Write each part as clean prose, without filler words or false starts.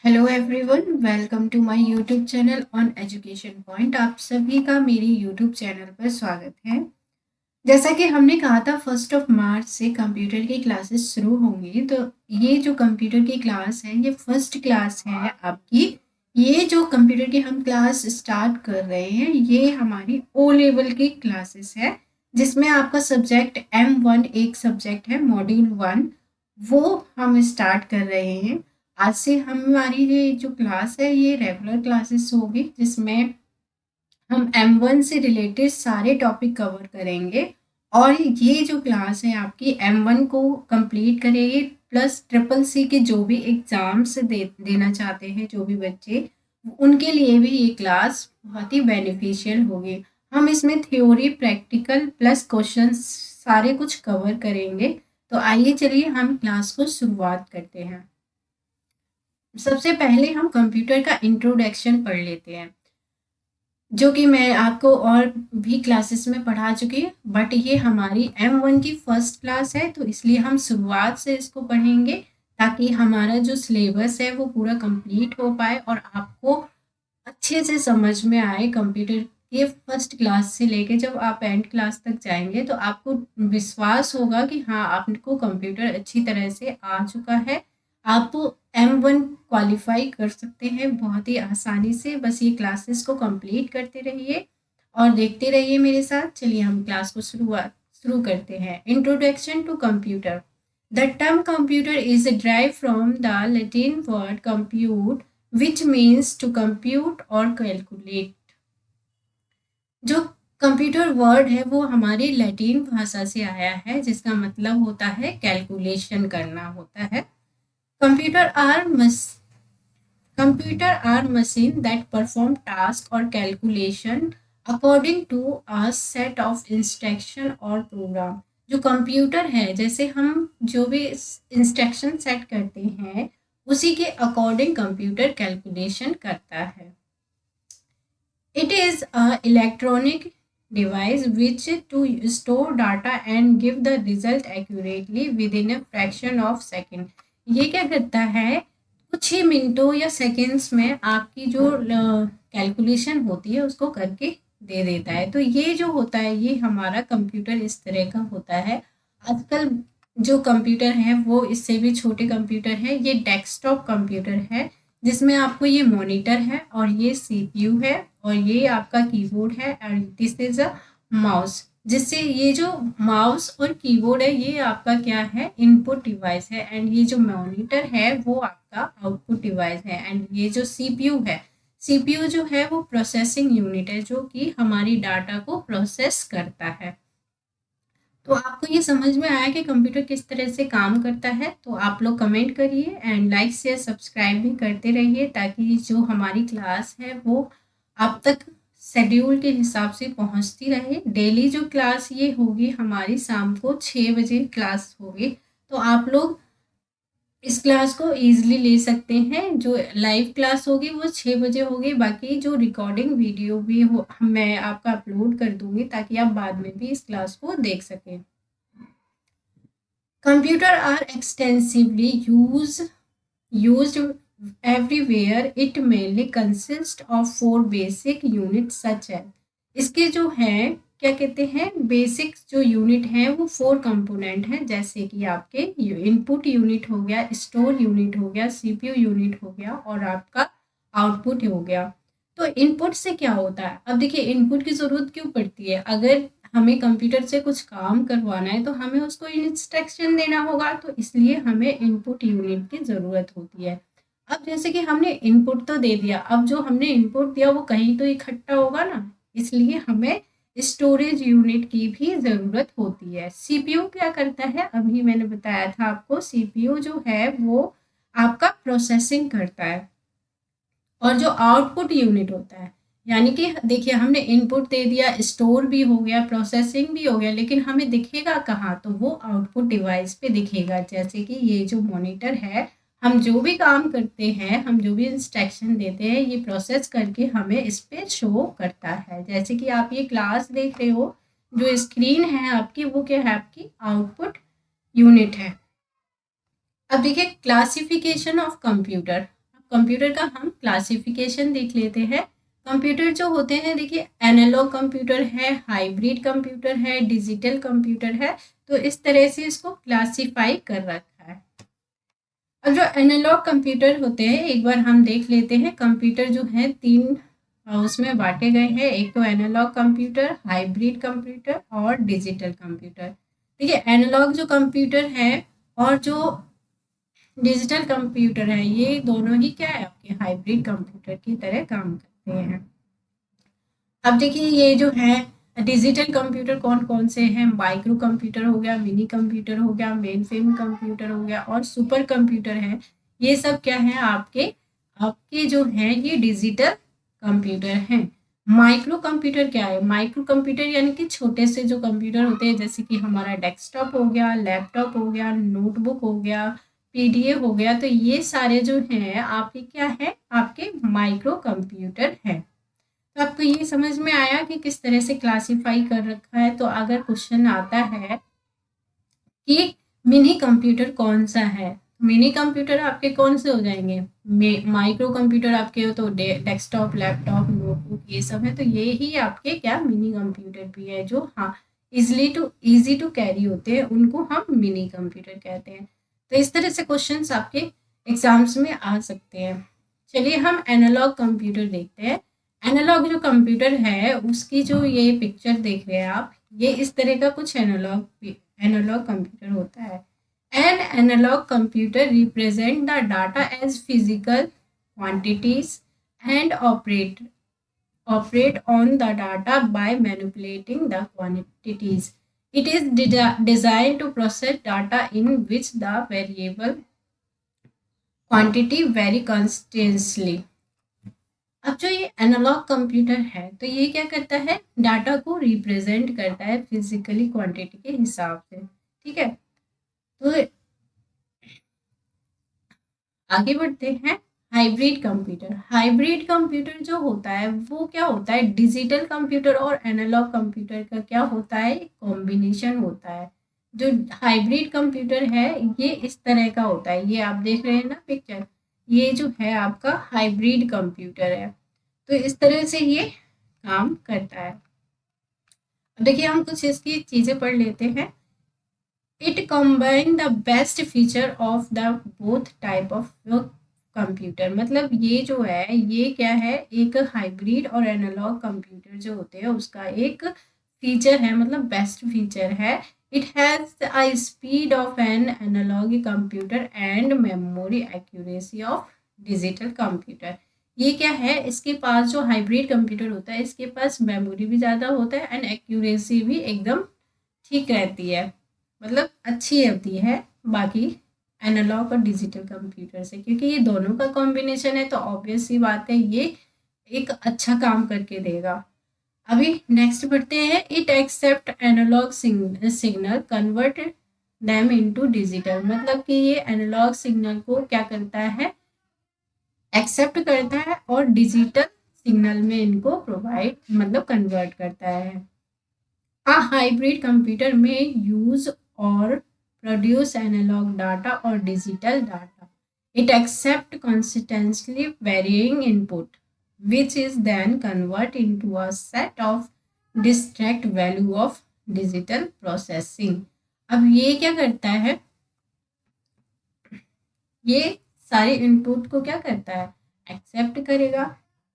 Hello everyone, welcome to my YouTube channel on education point. आप सभी का मेरी यूट्यूब चैनल पर स्वागत है। जैसा कि हमने कहा था 1 मार्च से कंप्यूटर की क्लासेस शुरू होंगी, तो ये जो कंप्यूटर की क्लास है ये फर्स्ट क्लास है आपकी। ये जो कंप्यूटर की हम क्लास स्टार्ट कर रहे हैं ये हमारी ओ लेवल की क्लासेस है, जिसमें आपका सब्जेक्ट M1 एक सब्जेक्ट है, मॉड्यूल 1 वो हम स्टार्ट कर रहे हैं। आज से हमारी ये जो क्लास है ये रेगुलर क्लासेस होगी, जिसमें हम M1 से रिलेटेड सारे टॉपिक कवर करेंगे। और ये जो क्लास है आपकी M1 को कंप्लीट करेगी, प्लस ट्रिपल सी के जो भी एग्ज़ाम्स देना चाहते हैं जो भी बच्चे, उनके लिए भी ये क्लास बहुत ही बेनिफिशियल होगी। हम इसमें थ्योरी, प्रैक्टिकल प्लस क्वेश्चंस सारे कुछ कवर करेंगे। तो आइए चलिए हम क्लास को शुरुआत करते हैं। सबसे पहले हम कंप्यूटर का इंट्रोडक्शन पढ़ लेते हैं, जो कि मैं आपको और भी क्लासेस में पढ़ा चुकी हूँ, बट ये हमारी M1 की फर्स्ट क्लास है, तो इसलिए हम शुरुआत से इसको पढ़ेंगे ताकि हमारा जो सिलेबस है वो पूरा कंप्लीट हो पाए और आपको अच्छे से समझ में आए। कंप्यूटर के फर्स्ट क्लास से लेके जब आप एंड क्लास तक जाएंगे तो आपको विश्वास होगा कि हाँ, आपको कंप्यूटर अच्छी तरह से आ चुका है। आप M1 क्वालिफाई कर सकते हैं बहुत ही आसानी से। बस ये क्लासेस को कंप्लीट करते रहिए और देखते रहिए मेरे साथ। चलिए हम क्लास को शुरू करते हैं। Introduction to computer. The term computer is derived from the Latin word compute, which means to compute or calculate। जो कंप्यूटर वर्ड है वो हमारी लैटिन भाषा से आया है, जिसका मतलब होता है कैलकुलेशन करना होता है। कंप्यूटर आर मस Computer are machines that perform tasks or calculation according to a set of instruction or program। जो कंप्यूटर है, जैसे हम जो भी इंस्ट्रक्शन सेट करते हैं उसी के अकॉर्डिंग कंप्यूटर कैलकुलेशन करता है। It is a electronic device which to store data and give the result accurately within a fraction of second। ये क्या करता है, कुछ ही मिनटों या सेकंड्स में आपकी जो कैलकुलेशन होती है उसको करके दे देता है। तो ये जो होता है ये हमारा कंप्यूटर इस तरह का होता है। आजकल जो कंप्यूटर है वो इससे भी छोटे कंप्यूटर है। ये डेस्कटॉप कंप्यूटर है, जिसमें आपको ये मॉनिटर है और ये सीपीयू है और ये आपका कीबोर्ड है और दिस इज अ माउस। जिससे ये जो माउस और कीबोर्ड है ये आपका क्या है, इनपुट डिवाइस है, एंड ये जो मॉनिटर है वो आपका आउटपुट डिवाइस है। एंड ये जो सीपीयू है, सीपीयू जो है वो प्रोसेसिंग यूनिट है, जो कि हमारी डाटा को प्रोसेस करता है। तो आपको ये समझ में आया कि कंप्यूटर किस तरह से काम करता है। तो आप लोग कमेंट करिए एंड लाइक शेयर सब्सक्राइब भी करते रहिए, ताकि जो हमारी क्लास है वो आप तक शेड्यूल के हिसाब से पहुंचती रहे। डेली जो क्लास ये होगी हमारी शाम को 6 बजे क्लास होगी। तो आप लोग इस क्लास को इजीली ले सकते हैं। जो लाइव क्लास होगी वो 6 बजे होगी, बाकी जो रिकॉर्डिंग वीडियो भी हो मैं आपका अपलोड कर दूंगी ताकि आप बाद में भी इस क्लास को देख सकें। Computer are extensively used everywhere. It mainly consists of 4 basic units such as, इसके जो हैं क्या कहते हैं, बेसिक जो यूनिट हैं वो 4 कंपोनेंट हैं, जैसे कि आपके इनपुट यूनिट हो गया, स्टोर यूनिट हो गया, सीपीयू यूनिट हो गया और आपका आउटपुट हो गया। तो इनपुट से क्या होता है, अब देखिए इनपुट की ज़रूरत क्यों पड़ती है। अगर हमें कंप्यूटर से कुछ काम करवाना है तो हमें उसको इंस्ट्रक्शन देना होगा, तो इसलिए हमें इनपुट यूनिट की ज़रूरत होती है। अब जैसे कि हमने इनपुट तो दे दिया, अब जो हमने इनपुट दिया वो कहीं तो इकट्ठा होगा ना, इसलिए हमें स्टोरेज यूनिट की भी ज़रूरत होती है। सीपीयू क्या करता है, अभी मैंने बताया था आपको, सीपीयू जो है वो आपका प्रोसेसिंग करता है। और जो आउटपुट यूनिट होता है, यानी कि देखिए हमने इनपुट दे दिया, स्टोर भी हो गया, प्रोसेसिंग भी हो गया, लेकिन हमें दिखेगा कहाँ, तो वो आउटपुट डिवाइस पे दिखेगा। जैसे कि ये जो मॉनिटर है, हम जो भी काम करते हैं, हम जो भी इंस्ट्रक्शन देते हैं, ये प्रोसेस करके हमें इस पे शो करता है। जैसे कि आप ये क्लास देख रहे हो, जो स्क्रीन है आपकी वो क्या है, आपकी आउटपुट यूनिट है। अब देखिए क्लासिफिकेशन ऑफ कंप्यूटर। कंप्यूटर का हम क्लासिफिकेशन देख लेते हैं। कंप्यूटर जो होते हैं, देखिए एनालॉग कंप्यूटर है, हाइब्रिड कंप्यूटर है, डिजिटल कंप्यूटर है। तो इस तरह से इसको क्लासिफाई कर रखा है। अब जो एनालॉग कंप्यूटर होते हैं, एक बार हम देख लेते हैं। कंप्यूटर जो है तीन उसमें बांटे गए हैं। एक तो एनालॉग कंप्यूटर, हाइब्रिड कंप्यूटर और डिजिटल कंप्यूटर। देखिए एनालॉग जो कंप्यूटर है और जो डिजिटल कंप्यूटर है, ये दोनों ही क्या है, आपके हाइब्रिड कंप्यूटर की तरह काम करते हैं। अब देखिए ये जो है डिजिटल कंप्यूटर कौन कौन से हैं, माइक्रो कंप्यूटर हो गया, मिनी कंप्यूटर हो गया, मेन फ्रेम कंप्यूटर हो गया और सुपर कंप्यूटर है। ये सब क्या है, आपके आपके जो है ये डिजिटल कंप्यूटर हैं। माइक्रो कंप्यूटर क्या है, माइक्रो कंप्यूटर यानी कि छोटे से जो कंप्यूटर होते हैं, जैसे कि हमारा डेस्कटॉप हो गया, लैपटॉप हो गया, नोटबुक हो गया, पीडीए हो गया। तो ये सारे जो हैं आपके क्या है, आपके माइक्रो कंप्यूटर है। तो आपको ये समझ में आया कि किस तरह से क्लासिफाई कर रखा है। तो अगर क्वेश्चन आता है कि मिनी कंप्यूटर कौन सा है, मिनी कंप्यूटर आपके कौन से हो जाएंगे, माइक्रो कंप्यूटर आपके हो तो डेस्कटॉप, लैपटॉप, नोटबुक ये सब है। तो ये ही आपके क्या मिनी कंप्यूटर भी है, जो हाँ इजी टू कैरी होते हैं, उनको हम मिनी कंप्यूटर कहते हैं। तो इस तरह से क्वेश्चंस आपके एग्जाम्स में आ सकते हैं। चलिए हम एनालॉग कंप्यूटर देखते हैं। एनालॉग जो कंप्यूटर है उसकी जो ये पिक्चर देख रहे हैं आप, ये इस तरह का कुछ एनालॉग कंप्यूटर होता है। An analogue computer represent the data as physical quantities and operate on the data by manipulating the quantities. It is designed to process data in which the variable quantity vary constantly. अब जो ये analogue computer है, तो ये क्या करता है, data को रिप्रेजेंट करता है फिजिकली क्वांटिटी के हिसाब से। ठीक है, तो आगे बढ़ते हैं। हाइब्रिड कंप्यूटर, हाइब्रिड कंप्यूटर जो होता है वो क्या होता है, डिजिटल कंप्यूटर और एनालॉग कंप्यूटर का क्या होता है, कॉम्बिनेशन होता है। जो हाइब्रिड कंप्यूटर है ये इस तरह का होता है, ये आप देख रहे हैं ना पिक्चर, ये जो है आपका हाइब्रिड कंप्यूटर है। तो इस तरह से ये काम करता है। देखिए हम कुछ इसकी चीजें पढ़ लेते हैं। It combine the best feature of the both type of computer. मतलब ये जो है ये क्या है, एक हाइब्रिड और एनालॉग कंप्यूटर जो होते हैं उसका एक फीचर है, मतलब बेस्ट फीचर है। It has a speed of an analogue computer and memory accuracy of digital computer. ये क्या है, इसके पास जो हाइब्रिड कंप्यूटर होता है इसके पास मेमोरी भी ज़्यादा होता है एंड एक्यूरेसी भी एकदम ठीक रहती है, मतलब अच्छी होती है बाकी एनालॉग और डिजिटल कंप्यूटर से, क्योंकि ये दोनों का कॉम्बिनेशन है। तो ऑब्वियस सी बात है ये एक अच्छा काम करके देगा। अभी नेक्स्ट बढ़ते हैं। It accept analogue signal convert them into digital. मतलब कि ये एनालॉग सिग्नल को क्या करता है, एक्सेप्ट करता है और डिजिटल सिग्नल में इनको प्रोवाइड मतलब कन्वर्ट करता है। A hybrid computer may use or produce analog data or digital data. It accepts constantly varying input, which is then converted into a set of distinct value of digital processing. अब ये क्या करता है, ये सारे input को क्या करता है, एक्सेप्ट करेगा।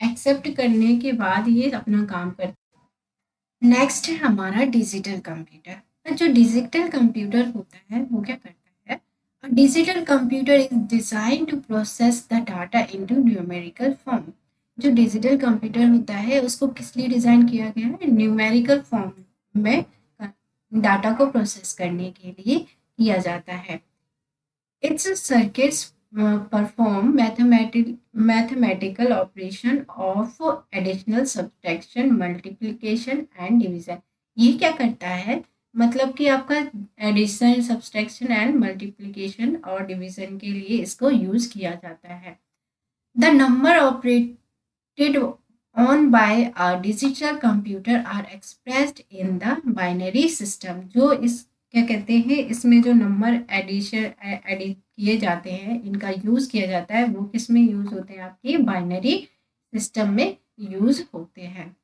एक्सेप्ट करने के बाद ये अपना काम करता है। नेक्स्ट है हमारा डिजिटल कंप्यूटर। जो डिजिटल कंप्यूटर होता है वो क्या करता है, digital computer is design to process the data into numerical form. जो डिजिटल कंप्यूटर होता है उसको किस लिए डिजाइन किया गया है, न्यूमेरिकल फॉर्म में डाटा को प्रोसेस करने के लिए किया जाता है। Its circuits perform mathematical operation of additional, subtraction, multiplication and division. ये क्या करता है, मतलब कि आपका एडिशन, सब्ट्रैक्शन एंड मल्टीप्लिकेशन और डिवीजन के लिए इसको यूज किया जाता है। The number operated on by a digital computer are expressed in the binary system. जो इस क्या कहते हैं, इसमें जो नंबर एडिट किए जाते हैं, इनका यूज़ किया जाता है, वो किस में यूज़ होते हैं, आपकी बाइनरी सिस्टम में यूज़ होते हैं।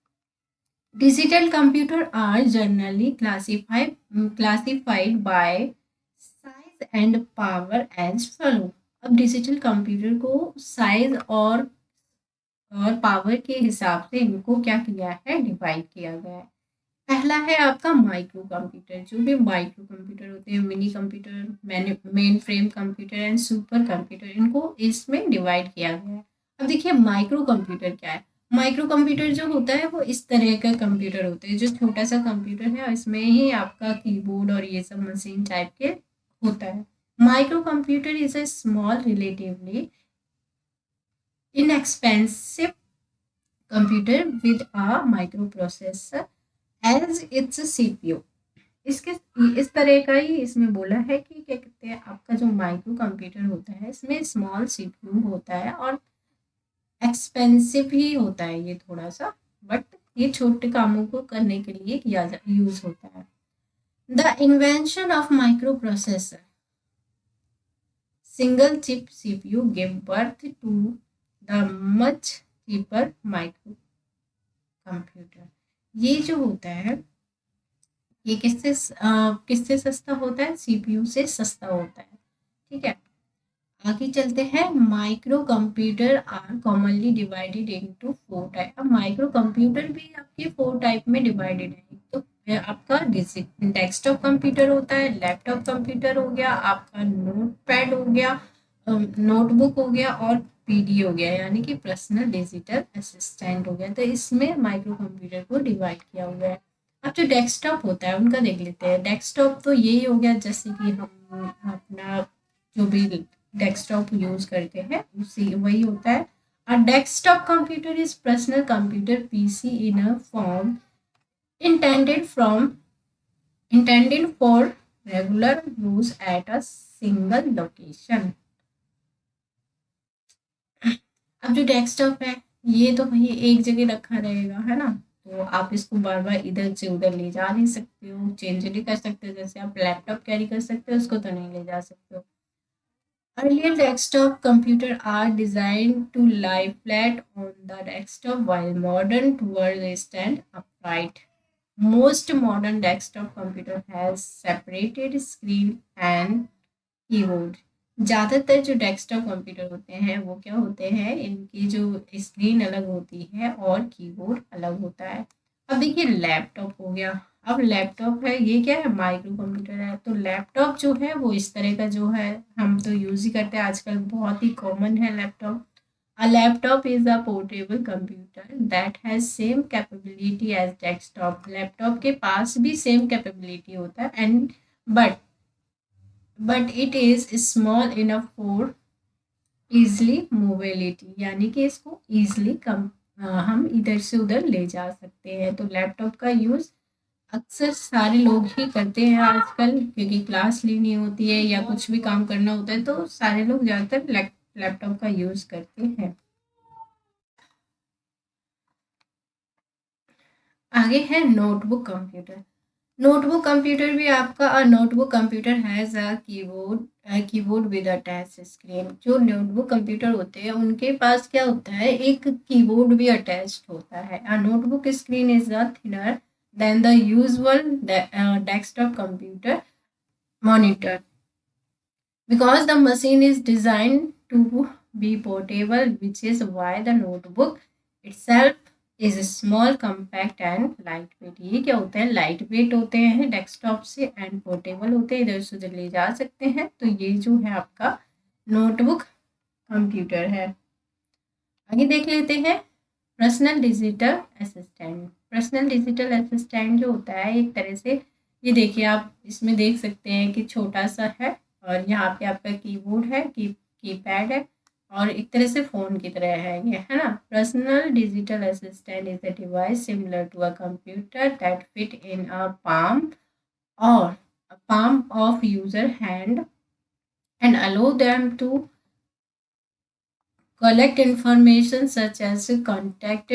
Digital computers are generally classified by size and power as follow. अब डिजिटल कंप्यूटर को साइज और पावर के हिसाब से इनको क्या किया है, डिवाइड किया गया है। पहला है आपका माइक्रो कंप्यूटर। जो भी माइक्रो कंप्यूटर होते हैं, mini computer, main frame computer and super computer, इनको इसमें डिवाइड किया गया है। अब देखिए माइक्रो कंप्यूटर क्या है। माइक्रो कंप्यूटर जो होता है वो इस तरह का कंप्यूटर होता है, जो छोटा सा कंप्यूटर है और इसमें ही आपका कीबोर्ड और ये सब मशीन टाइप के होता है। Micro computer is a small relatively inexpensive computer with a microprocessor as its CPU। इसके इस तरह का ही इसमें बोला है कि क्या कहते हैं, आपका जो माइक्रो कंप्यूटर होता है इसमें स्मॉल सीपीयू होता है और एक्सपेंसिव ही होता है ये थोड़ा सा, बट ये छोटे कामों को करने के लिए यूज होता है। The invention of microprocessor single chip CPU give birth to the much cheaper microcomputer. ये जो होता है ये किससे सस्ता होता है, सीपीयू से सस्ता होता है। ठीक है, आगे चलते हैं। Microcomputer are commonly divided into 4 type. अब माइक्रो कंप्यूटर भी आपके 4 टाइप में डिवाइडेड है। तो आपका डेस्कटॉप कंप्यूटर होता है, लैपटॉप कंप्यूटर हो गया, आपका नोट पैड हो गया, नोटबुक हो गया और पीडी हो गया, यानी कि पर्सनल डिजिटल असिस्टेंट हो गया। तो इसमें माइक्रो कंप्यूटर को डिवाइड किया हुआ है। अब जो डेस्कटॉप होता है उनका देख लेते हैं। डेस्कटॉप तो यही हो गया जैसे कि हम अपना जो भी डेस्कटॉप यूज करते हैं उसी वही होता है। A desktop computer is personal computer PC in a form intended from intended for regular use at a single location। अब जो डेस्कटॉप है ये तो वही एक जगह रखा रहेगा, है ना, तो आप इसको बार बार इधर से उधर ले जा नहीं सकते हो, चेंज नहीं कर सकते। जैसे आप लैपटॉप कैरी कर सकते हो, उसको तो नहीं ले जा सकते हो। Earlier desktop computers are designed to lie flat on the desktop, while modern tools stand upright. Most modern desktop computer has separated screen and keyboard. ज़्यादातर जो डेस्कटॉप कंप्यूटर होते हैं वो क्या होते हैं, इनकी जो स्क्रीन अलग होती है और कीबोर्ड अलग होता है। अब देखिए लैपटॉप हो गया। अब लैपटॉप है, ये क्या है, माइक्रो कंप्यूटर है। तो लैपटॉप जो है वो इस तरह का जो है, हम तो यूज़ ही करते हैं आजकल, बहुत ही कॉमन है laptop. A laptop is a portable computer that has same capability as desktop। Laptop के पास भी सेम कैपेबिलिटी होता है and but it is small enough for easily mobility, यानी कि इसको इजली हम इधर से उधर ले जा सकते हैं। तो लैपटॉप का यूज़ अक्सर सारे लोग ही करते हैं आजकल, क्योंकि क्लास लेनी होती है या कुछ भी काम करना होता है तो सारे लोग ज़्यादातर लैपटॉप का यूज़ करते हैं। आगे है नोटबुक कंप्यूटर। नोटबुक कंप्यूटर भी आपका notebook computer has a keyboard with attach screen. जो नोटबुक कंप्यूटर होते हैं उनके पास क्या होता है, एक कीबोर्ड भी अटैच्ड होता है। A notebook screen is a thinner than the usual desktop computer monitor because the machine is designed to be portable, which is why the notebook itself is small, compact and lightweight। ये क्या होता है, light weight होते हैं desktop से and portable होते हैं, इधर से उधर ले जा सकते हैं। तो ये जो है आपका नोटबुक कंप्यूटर है। आगे देख लेते हैं personal digital assistant. Personal digital assistant जो होता है एक तरह से, ये देखिए आप इसमें देख सकते हैं कि छोटा सा है और यहाँ पे आपका कीबोर्ड है, कीपैड है और एक तरह से फ़ोन की तरह है ये, है ना। Personal digital assistant is a device similar to a computer that fit in a or palm of user hand and allow them to collect information such as contact,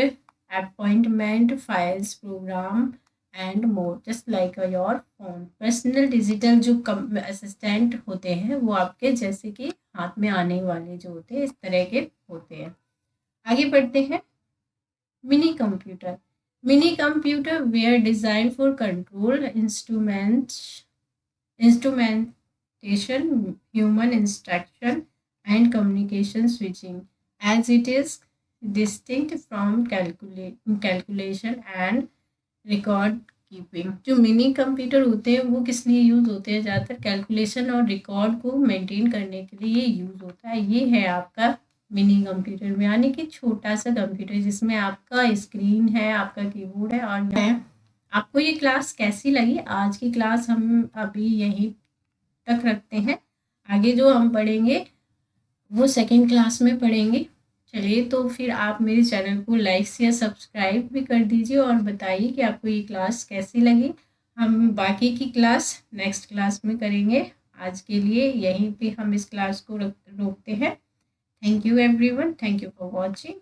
appointment, files, program and more, just like your phone. Personal digital जो assistant होते हैं वो आपके जैसे कि हाथ में आने वाले जो होते हैं इस तरह के होते हैं। आगे बढ़ते हैं। Minicomputer. Minicomputer were design for control instrumentation, human instruction and communication switching, as it is distinct from calculation and record keeping. जो मिनी कंप्यूटर होते हैं वो किस लिए यूज़ होते हैं? ज़्यादातर कैलकुलेशन और रिकॉर्ड को मेंटेन करने के लिए यूज़ होता है। ये है आपका मिनी कंप्यूटर में, यानी कि छोटा सा कंप्यूटर जिसमें आपका स्क्रीन है, आपका कीबोर्ड है। और है आपको ये क्लास कैसी लगी? आज की क्लास हम अभी यहीं तक रखते हैं। आगे जो हम पढ़ेंगे वो सेकंड क्लास में पढ़ेंगे। चलिए, तो फिर आप मेरे चैनल को लाइक या सब्सक्राइब भी कर दीजिए और बताइए कि आपको ये क्लास कैसी लगी। हम बाकी की क्लास नेक्स्ट क्लास में करेंगे। आज के लिए यहीं पे हम इस क्लास को रोकते हैं। Thank you everyone, thank you for watching.